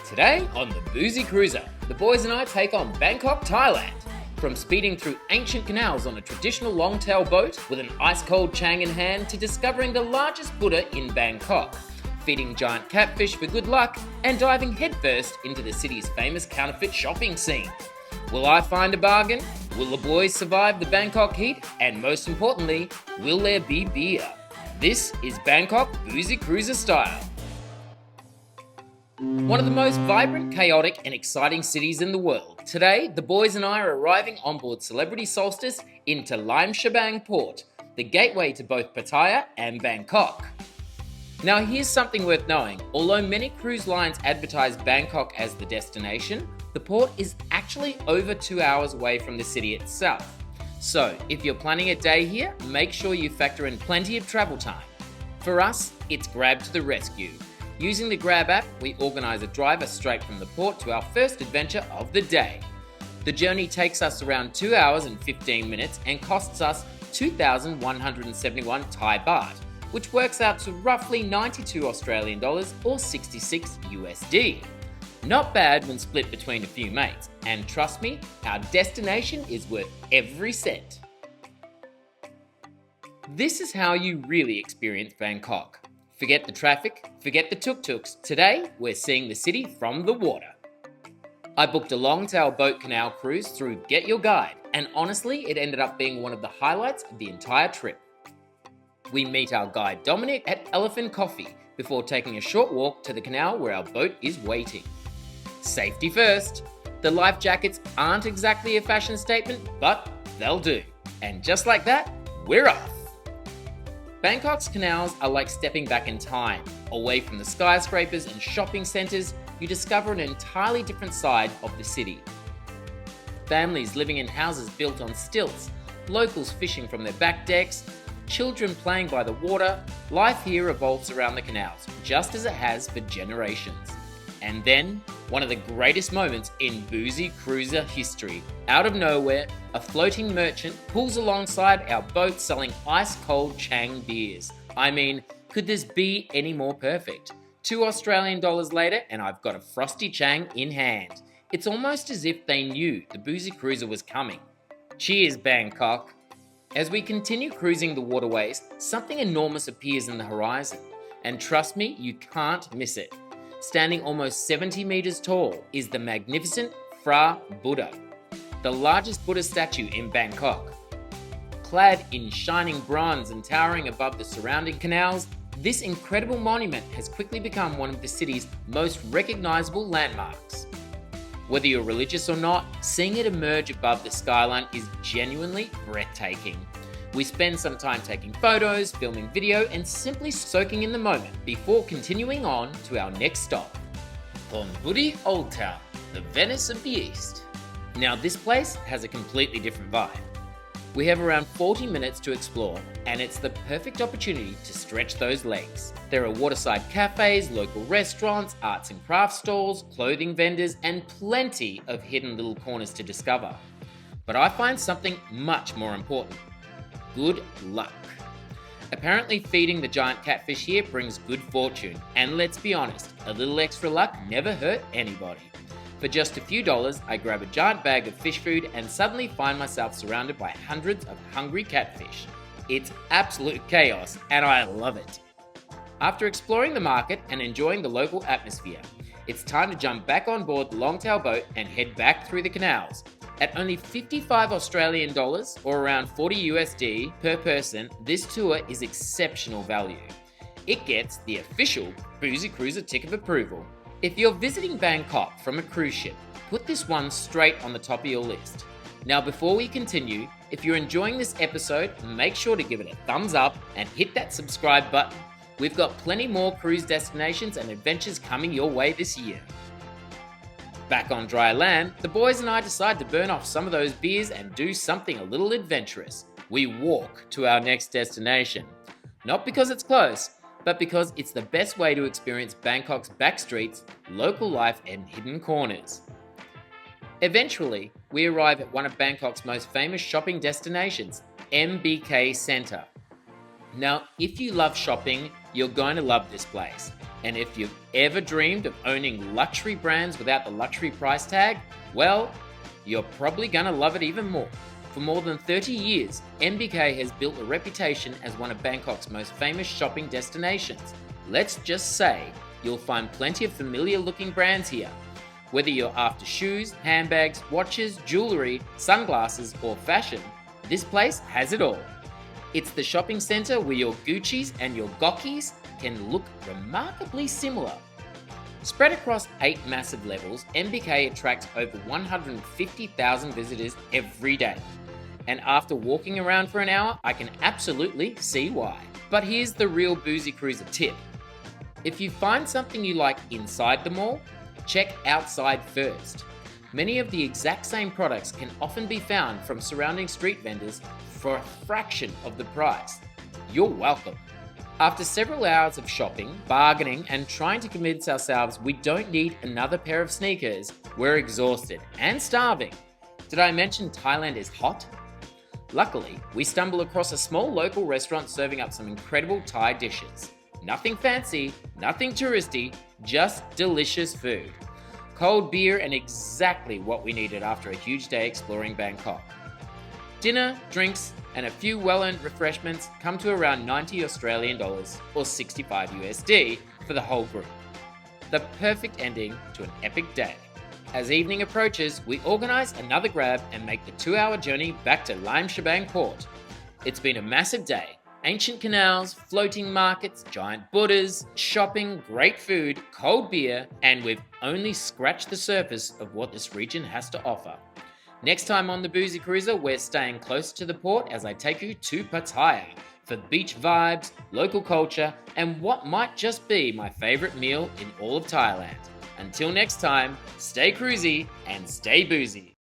Today on the Boozy Cruiser, the boys and I take on Bangkok, Thailand. From speeding through ancient canals on a traditional Longtail boat with an ice-cold Chang in hand to discovering the largest Buddha in Bangkok, feeding giant catfish for good luck and diving headfirst into the city's famous counterfeit shopping scene. Will I find a bargain? Will the boys survive the Bangkok heat? And most importantly, will there be beer? This is Bangkok Boozy Cruiser style. One of the most vibrant, chaotic and exciting cities in the world. Today, the boys and I are arriving on board Celebrity Solstice into Laem Chabang Port, the gateway to both Pattaya and Bangkok. Now here's something worth knowing. Although many cruise lines advertise Bangkok as the destination, the port is actually over 2 hours away from the city itself. So if you're planning a day here, make sure you factor in plenty of travel time. For us, it's Grab to the rescue. Using the Grab app, we organise a driver straight from the port to our first adventure of the day. The journey takes us around 2 hours and 15 minutes and costs us 2,171 Thai baht, which works out to roughly 92 Australian dollars or 66 USD. Not bad when split between a few mates, and trust me, our destination is worth every cent. This is how you really experience Bangkok. Forget the traffic, forget the tuk-tuks. Today, we're seeing the city from the water. I booked a Longtail boat canal cruise through Get Your Guide, and honestly, it ended up being one of the highlights of the entire trip. We meet our guide Dominic at Elephant Coffee before taking a short walk to the canal where our boat is waiting. Safety first. The life jackets aren't exactly a fashion statement, but they'll do. And just like that, we're off. Bangkok's canals are like stepping back in time. Away from the skyscrapers and shopping centres, you discover an entirely different side of the city. Families living in houses built on stilts, locals fishing from their back decks, children playing by the water. Life here revolves around the canals, just as it has for generations. And then, one of the greatest moments in Boozy Cruiser history. Out of nowhere, a floating merchant pulls alongside our boat selling ice-cold Chang beers. I mean, could this be any more perfect? 2 Australian dollars later and I've got a frosty Chang in hand. It's almost as if they knew the Boozy Cruiser was coming. Cheers, Bangkok! As we continue cruising the waterways, something enormous appears in the horizon. And trust me, you can't miss it. Standing almost 70 meters tall is the magnificent Phra Buddha, the largest Buddha statue in Bangkok. Clad in shining bronze and towering above the surrounding canals, this incredible monument has quickly become one of the city's most recognizable landmarks. Whether you're religious or not, seeing it emerge above the skyline is genuinely breathtaking. We spend some time taking photos, filming video, and simply soaking in the moment before continuing on to our next stop. Thonburi Old Town, the Venice of the East. Now this place has a completely different vibe. We have around 40 minutes to explore, and it's the perfect opportunity to stretch those legs. There are waterside cafes, local restaurants, arts and crafts stalls, clothing vendors, and plenty of hidden little corners to discover. But I find something much more important. Good luck. Apparently feeding the giant catfish here brings good fortune, and let's be honest, a little extra luck never hurt anybody. For just a few dollars, I grab a giant bag of fish food and suddenly find myself surrounded by hundreds of hungry catfish. It's absolute chaos, and I love it. After exploring the market and enjoying the local atmosphere, it's time to jump back on board the Longtail boat and head back through the canals. At only 55 Australian dollars or around 40 USD per person, this tour is exceptional value. It gets the official Boozy Cruiser tick of approval. If you're visiting Bangkok from a cruise ship, put this one straight on the top of your list. Now before we continue, if you're enjoying this episode, make sure to give it a thumbs up and hit that subscribe button. We've got plenty more cruise destinations and adventures coming your way this year. Back on dry land, the boys and I decide to burn off some of those beers and do something a little adventurous. We walk to our next destination. Not because it's close, but because it's the best way to experience Bangkok's backstreets, local life and hidden corners. Eventually, we arrive at one of Bangkok's most famous shopping destinations, MBK Centre. Now, if you love shopping, you're going to love this place. And if you've ever dreamed of owning luxury brands without the luxury price tag, well, you're probably gonna love it even more. For more than 30 years, MBK has built a reputation as one of Bangkok's most famous shopping destinations. Let's just say, you'll find plenty of familiar looking brands here. Whether you're after shoes, handbags, watches, jewelry, sunglasses, or fashion, this place has it all. It's the shopping centre where your Gucci's and your Gokis can look remarkably similar. Spread across 8 massive levels, MBK attracts over 150,000 visitors every day. And after walking around for an hour, I can absolutely see why. But here's the real Boozy Cruiser tip. If you find something you like inside the mall, check outside first. Many of the exact same products can often be found from surrounding street vendors for a fraction of the price. You're welcome. After several hours of shopping, bargaining, and trying to convince ourselves we don't need another pair of sneakers, we're exhausted and starving. Did I mention Thailand is hot? Luckily, we stumble across a small local restaurant serving up some incredible Thai dishes. Nothing fancy, nothing touristy, just delicious food. Cold beer and exactly what we needed after a huge day exploring Bangkok. Dinner, drinks, and a few well-earned refreshments come to around 90 Australian dollars or 65 USD for the whole group. The perfect ending to an epic day. As evening approaches, we organise another grab and make the 2-hour journey back to Laem Chabang Port. It's been a massive day. Ancient canals, floating markets, giant Buddhas, shopping, great food, cold beer, and we've only scratched the surface of what this region has to offer. Next time on the Boozy Cruiser, we're staying close to the port as I take you to Pattaya for beach vibes, local culture, and what might just be my favourite meal in all of Thailand. Until next time, stay cruisy and stay boozy.